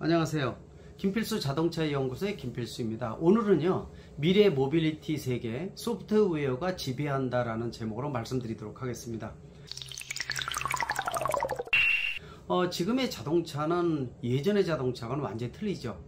안녕하세요. 김필수 자동차 연구소의 김필수입니다. 오늘은요, 미래 모빌리티 세계 소프트웨어가 지배한다라는 제목으로 말씀드리도록 하겠습니다. 지금의 자동차는 예전의 자동차와는 완전히 틀리죠.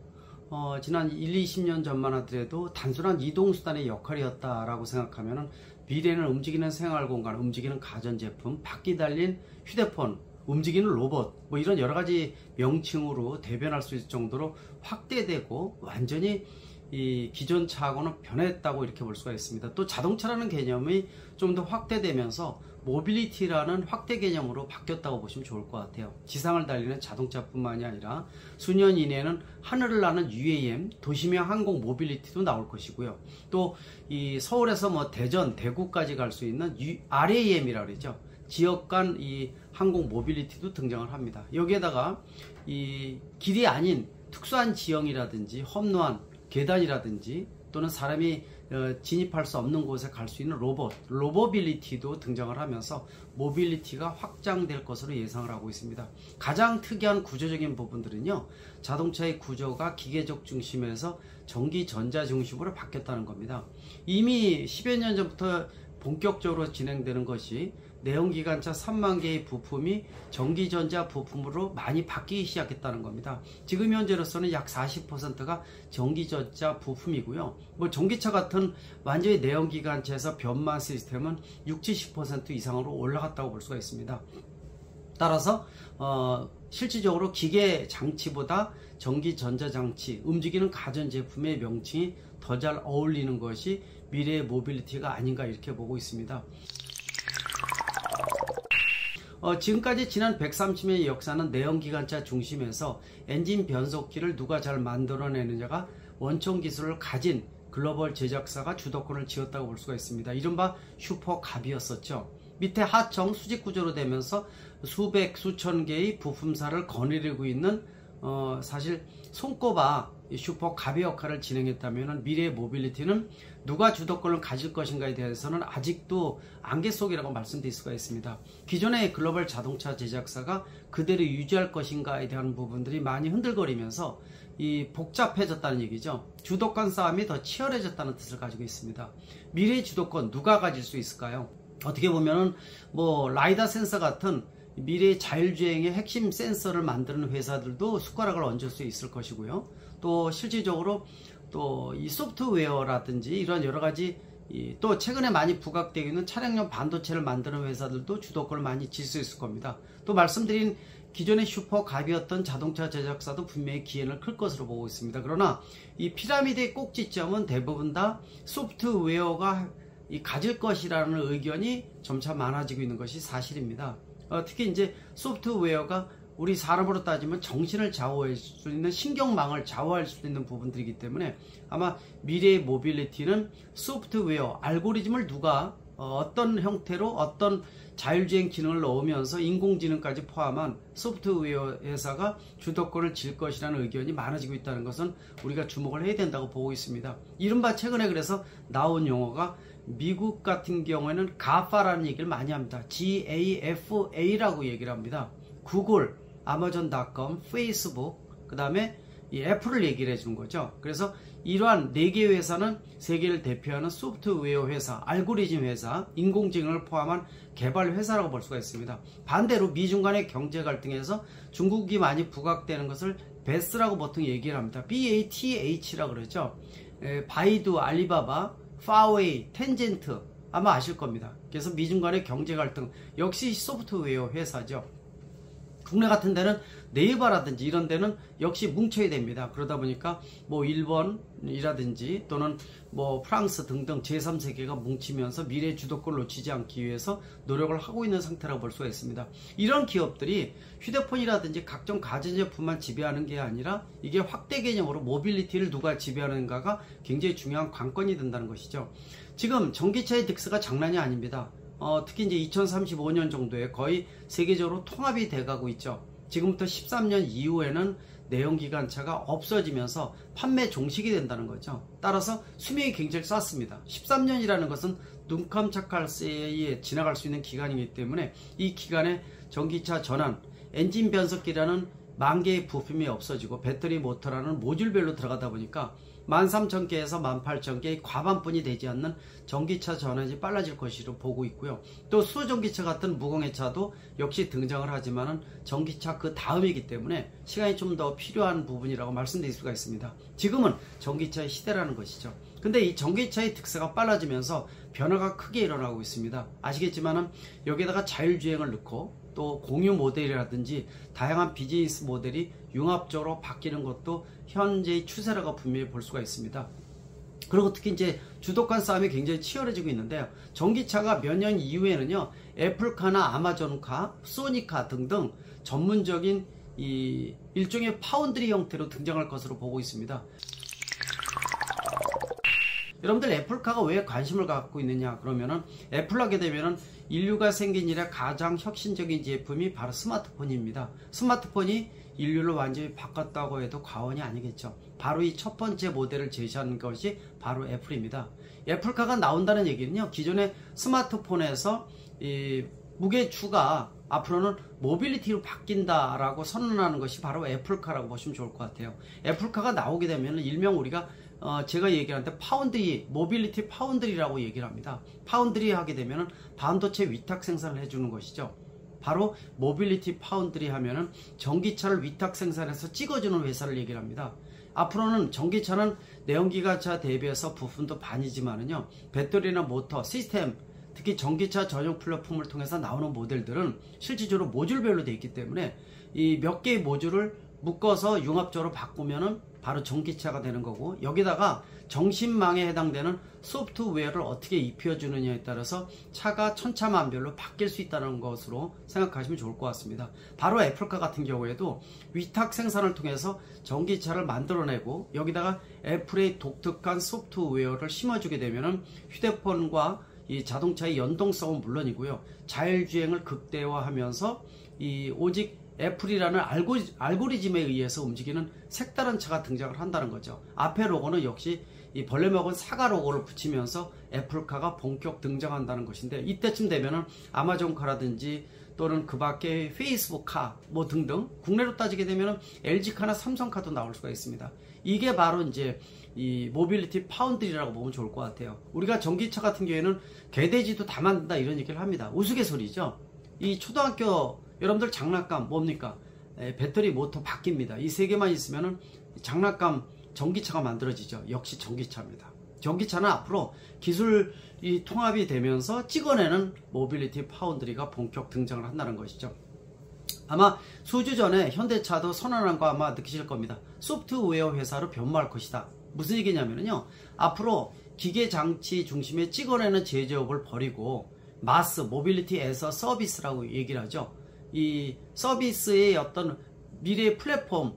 지난 20년 전만 하더라도 단순한 이동수단의 역할이었다라고 생각하면 미래는 움직이는 생활공간, 움직이는 가전제품, 바퀴 달린 휴대폰, 움직이는 로봇, 뭐 이런 여러가지 명칭으로 대변할 수 있을 정도로 확대되고 완전히 이 기존 차하고는 변했다고 이렇게 볼 수가 있습니다. 또 자동차라는 개념이 좀 더 확대되면서 모빌리티라는 확대 개념으로 바뀌었다고 보시면 좋을 것 같아요. 지상을 달리는 자동차뿐만이 아니라 수년 이내에는 하늘을 나는 UAM, 도시명 항공 모빌리티도 나올 것이고요. 또 이 서울에서 뭐 대전, 대구까지 갈 수 있는 RAM이라고 그러죠. 지역 간 이 항공 모빌리티도 등장을 합니다. 여기에다가 이 길이 아닌 특수한 지형이라든지 험로한 계단이라든지 또는 사람이 진입할 수 없는 곳에 갈 수 있는 로버빌리티도 등장을 하면서 모빌리티가 확장될 것으로 예상을 하고 있습니다. 가장 특이한 구조적인 부분들은요, 자동차의 구조가 기계적 중심에서 전기 전자 중심으로 바뀌었다는 겁니다. 이미 10여 년 전부터 본격적으로 진행되는 것이 내연기관차 3만 개의 부품이 전기전자 부품으로 많이 바뀌기 시작했다는 겁니다. 지금 현재로서는 약 40%가 전기전자 부품이고요. 뭐 전기차 같은 완전히 내연기관차에서 변만 시스템은 60~70% 이상으로 올라갔다고 볼 수가 있습니다. 따라서 실질적으로 기계 장치보다 전기 전자 장치, 움직이는 가전제품의 명칭이 더 잘 어울리는 것이 미래의 모빌리티가 아닌가 이렇게 보고 있습니다. 지금까지 지난 130년의 역사는 내연기관차 중심에서 엔진 변속기를 누가 잘 만들어내느냐가 원천 기술을 가진 글로벌 제작사가 주도권을 쥐었다고 볼 수가 있습니다. 이른바 슈퍼갑이었었죠. 밑에 하청 수직 구조로 되면서 수백 수천 개의 부품사를 거느리고 있는 사실 손꼽아 슈퍼갑의 역할을 진행했다면 미래의 모빌리티는 누가 주도권을 가질 것인가에 대해서는 아직도 안개 속이라고 말씀드릴 수가 있습니다. 기존의 글로벌 자동차 제작사가 그대로 유지할 것인가에 대한 부분들이 많이 흔들거리면서 복잡해졌다는 얘기죠. 주도권 싸움이 더 치열해졌다는 뜻을 가지고 있습니다. 미래의 주도권 누가 가질 수 있을까요? 어떻게 보면은 뭐 라이다 센서 같은 미래의 자율주행의 핵심 센서를 만드는 회사들도 숟가락을 얹을 수 있을 것이고요. 또 실질적으로 또 이 소프트웨어라든지 이런 여러가지 또 최근에 많이 부각되고 있는 차량용 반도체를 만드는 회사들도 주도권을 많이 질 수 있을 겁니다. 또 말씀드린 기존의 슈퍼갑이었던 자동차 제작사도 분명히 기회는 클 것으로 보고 있습니다. 그러나 이 피라미드의 꼭지점은 대부분 다 소프트웨어가 가질 것이라는 의견이 점차 많아지고 있는 것이 사실입니다. 특히 이제 소프트웨어가 우리 사람으로 따지면 정신을 좌우할 수 있는 신경망을 좌우할 수 있는 부분들이기 때문에 아마 미래의 모빌리티는 소프트웨어, 알고리즘을 누가 어떤 형태로 어떤 자율주행 기능을 넣으면서 인공지능까지 포함한 소프트웨어 회사가 주도권을 질 것이라는 의견이 많아지고 있다는 것은 우리가 주목을 해야 된다고 보고 있습니다. 이른바 최근에 그래서 나온 용어가 미국 같은 경우에는 가파라는 얘기를 많이 합니다. GAFA라고 얘기를 합니다. 구글, 아마존.com, 페이스북, 그 다음에 이 애플을 얘기를 해주는 거죠. 그래서 이러한 4개 회사는 세계를 대표하는 소프트웨어 회사, 알고리즘 회사, 인공지능을 포함한 개발 회사라고 볼 수가 있습니다. 반대로 미중 간의 경제 갈등에서 중국이 많이 부각되는 것을 베스라고 보통 얘기를 합니다. BATH라고 그러죠. 바이두, 알리바바, 파웨이, 텐젠트 아마 아실 겁니다. 그래서 미중 간의 경제 갈등 역시 소프트웨어 회사죠. 국내 같은 데는 네이버라든지 이런 데는 역시 뭉쳐야 됩니다. 그러다 보니까 뭐 일본이라든지 또는 뭐 프랑스 등등 제3세계가 뭉치면서 미래 주도권을 놓치지 않기 위해서 노력을 하고 있는 상태라고 볼 수가 있습니다. 이런 기업들이 휴대폰이라든지 각종 가전제품만 지배하는 게 아니라 이게 확대 개념으로 모빌리티를 누가 지배하는가가 굉장히 중요한 관건이 된다는 것이죠. 지금 전기차의 득세가 장난이 아닙니다. 특히 이제 2035년 정도에 거의 세계적으로 통합이 돼가고 있죠. 지금부터 13년 이후에는 내연기관차가 없어지면서 판매 종식이 된다는 거죠. 따라서 수명이 굉장히 짧습니다. 13년이라는 것은 눈 깜짝할 새에 지나갈 수 있는 기간이기 때문에 이 기간에 전기차 전환, 엔진 변속기라는 만 개의 부품이 없어지고 배터리 모터라는 모듈별로 들어가다 보니까 13,000개에서 18,000개의 과반뿐이 되지 않는 전기차 전환이 빨라질 것으로 보고 있고요. 또 수전기차 같은 무공해 차도 역시 등장을 하지만은 전기차 그 다음이기 때문에 시간이 좀 더 필요한 부분이라고 말씀드릴 수가 있습니다. 지금은 전기차의 시대라는 것이죠. 근데 이 전기차의 특성가 빨라지면서 변화가 크게 일어나고 있습니다. 아시겠지만은 여기에다가 자율주행을 넣고 또 공유 모델이라든지 다양한 비즈니스 모델이 융합적으로 바뀌는 것도 현재의 추세라고 분명히 볼 수가 있습니다. 그리고 특히 이제 주도권 싸움이 굉장히 치열해지고 있는데요. 전기차가 몇 년 이후에는요, 애플카나 아마존카, 소니카 등등 전문적인 이 일종의 파운드리 형태로 등장할 것으로 보고 있습니다. 여러분들 애플카가 왜 관심을 갖고 있느냐 그러면은 애플 하게 되면은 인류가 생긴 이래 가장 혁신적인 제품이 바로 스마트폰입니다. 스마트폰이 인류를 완전히 바꿨다고 해도 과언이 아니겠죠. 바로 이 첫 번째 모델을 제시한 것이 바로 애플입니다. 애플카가 나온다는 얘기는요, 기존의 스마트폰에서 이 무게추가 앞으로는 모빌리티로 바뀐다라고 선언하는 것이 바로 애플카라고 보시면 좋을 것 같아요. 애플카가 나오게 되면 일명 우리가 제가 얘기하는데 파운드리, 모빌리티 파운드리라고 얘기를 합니다. 파운드리 하게 되면 반도체 위탁 생산을 해주는 것이죠. 바로 모빌리티 파운드리 하면은 전기차를 위탁 생산해서 찍어주는 회사를 얘기를 합니다. 앞으로는 전기차는 내연기관차 대비해서 부품도 반이지만은요, 배터리나 모터, 시스템, 특히 전기차 전용 플랫폼을 통해서 나오는 모델들은 실질적으로 모듈별로 되어 있기 때문에 이 몇 개의 모듈을 묶어서 융합적으로 바꾸면은 바로 전기차가 되는 거고, 여기다가 정신망에 해당되는 소프트웨어를 어떻게 입혀주느냐에 따라서 차가 천차만별로 바뀔 수 있다는 것으로 생각하시면 좋을 것 같습니다. 바로 애플카 같은 경우에도 위탁 생산을 통해서 전기차를 만들어내고 여기다가 애플의 독특한 소프트웨어를 심어주게 되면은 휴대폰과 이 자동차의 연동성은 물론이고요, 자율주행을 극대화하면서 이 오직 애플이라는 알고리즘에 의해서 움직이는 색다른 차가 등장을 한다는 거죠. 앞에 로고는 역시 이 벌레 먹은 사과 로고를 붙이면서 애플카가 본격 등장한다는 것인데, 이때쯤 되면은 아마존카라든지 또는 그 밖에 페이스북카 뭐 등등 국내로 따지게 되면은 LG카나 삼성카도 나올 수가 있습니다. 이게 바로 이제 이 모빌리티 파운드리라고 보면 좋을 것 같아요. 우리가 전기차 같은 경우에는 개돼지도 다 만든다 이런 얘기를 합니다. 우스갯소리죠. 이 초등학교 여러분들 장난감 뭡니까? 배터리 모터 바뀝니다. 이 세 개만 있으면은 장난감 전기차가 만들어지죠. 역시 전기차입니다. 전기차는 앞으로 기술이 통합이 되면서 찍어내는 모빌리티 파운드리가 본격 등장을 한다는 것이죠. 아마 수주 전에 현대차도 선언한 거 아마 느끼실 겁니다. 소프트웨어 회사로 변모할 것이다. 무슨 얘기냐면요, 앞으로 기계장치 중심에 찍어내는 제조업을 버리고 마스, 모빌리티 에서 서비스라고 얘기를 하죠. 이 서비스의 어떤 미래의 플랫폼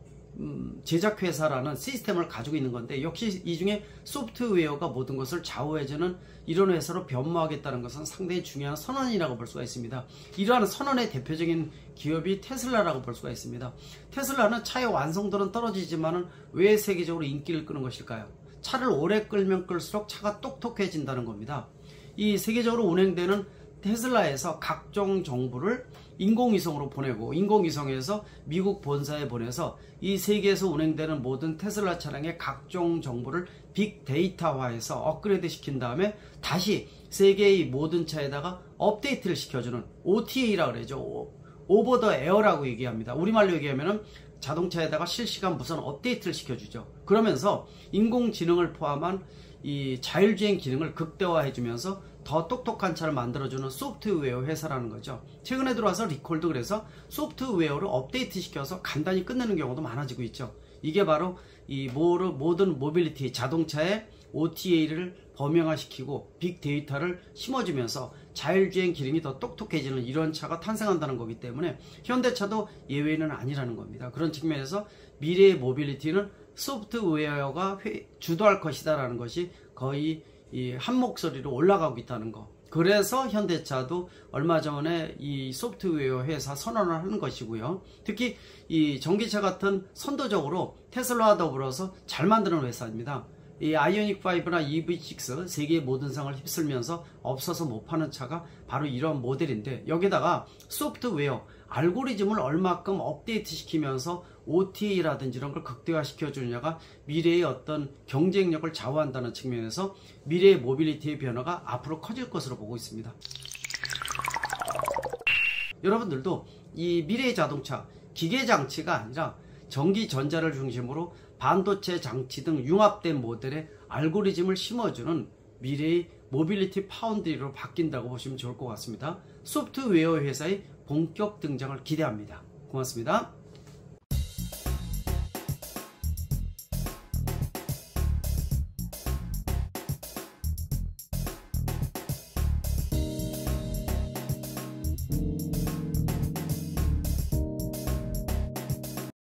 제작회사라는 시스템을 가지고 있는 건데, 역시 이 중에 소프트웨어가 모든 것을 좌우해주는 이런 회사로 변모하겠다는 것은 상당히 중요한 선언이라고 볼 수가 있습니다. 이러한 선언의 대표적인 기업이 테슬라라고 볼 수가 있습니다. 테슬라는 차의 완성도는 떨어지지만은 왜 세계적으로 인기를 끄는 것일까요? 차를 오래 끌면 끌수록 차가 똑똑해진다는 겁니다. 이 세계적으로 운행되는 테슬라에서 각종 정보를 인공위성으로 보내고, 인공위성에서 미국 본사에 보내서 이 세계에서 운행되는 모든 테슬라 차량의 각종 정보를 빅데이터화해서 업그레이드 시킨 다음에 다시 세계의 모든 차에다가 업데이트를 시켜주는 OTA라고 그러죠. 오버 더 에어라고 얘기합니다. 우리말로 얘기하면은 자동차에다가 실시간 무선 업데이트를 시켜주죠. 그러면서 인공지능을 포함한 이 자율주행 기능을 극대화해주면서 더 똑똑한 차를 만들어주는 소프트웨어 회사라는 거죠. 최근에 들어와서 리콜도 그래서 소프트웨어를 업데이트 시켜서 간단히 끝내는 경우도 많아지고 있죠. 이게 바로 이 모든 모빌리티 자동차의 OTA를 범용화시키고 빅데이터를 심어주면서 자율주행 기능이 더 똑똑해지는 이런 차가 탄생한다는 거기 때문에 현대차도 예외는 아니라는 겁니다. 그런 측면에서 미래의 모빌리티는 소프트웨어가 주도할 것이다 라는 것이 거의 한 목소리로 올라가고 있다는 거. 그래서 현대차도 얼마 전에 이 소프트웨어 회사 선언을 하는 것이고요. 특히 이 전기차 같은 선도적으로 테슬라와 더불어서 잘 만드는 회사입니다. 이 아이오닉5나 EV6 세계의 모든 상을 휩쓸면서 없어서 못 파는 차가 바로 이런 모델인데, 여기다가 소프트웨어 알고리즘을 얼마큼 업데이트 시키면서 OTA라든지 이런 걸 극대화시켜 주느냐가 미래의 어떤 경쟁력을 좌우한다는 측면에서 미래의 모빌리티의 변화가 앞으로 커질 것으로 보고 있습니다. 여러분들도 이 미래의 자동차 기계 장치가 아니라 전기 전자를 중심으로 반도체 장치 등 융합된 모델의 알고리즘을 심어주는 미래의 모빌리티 파운드리로 바뀐다고 보시면 좋을 것 같습니다. 소프트웨어 회사의 본격 등장을 기대합니다. 고맙습니다.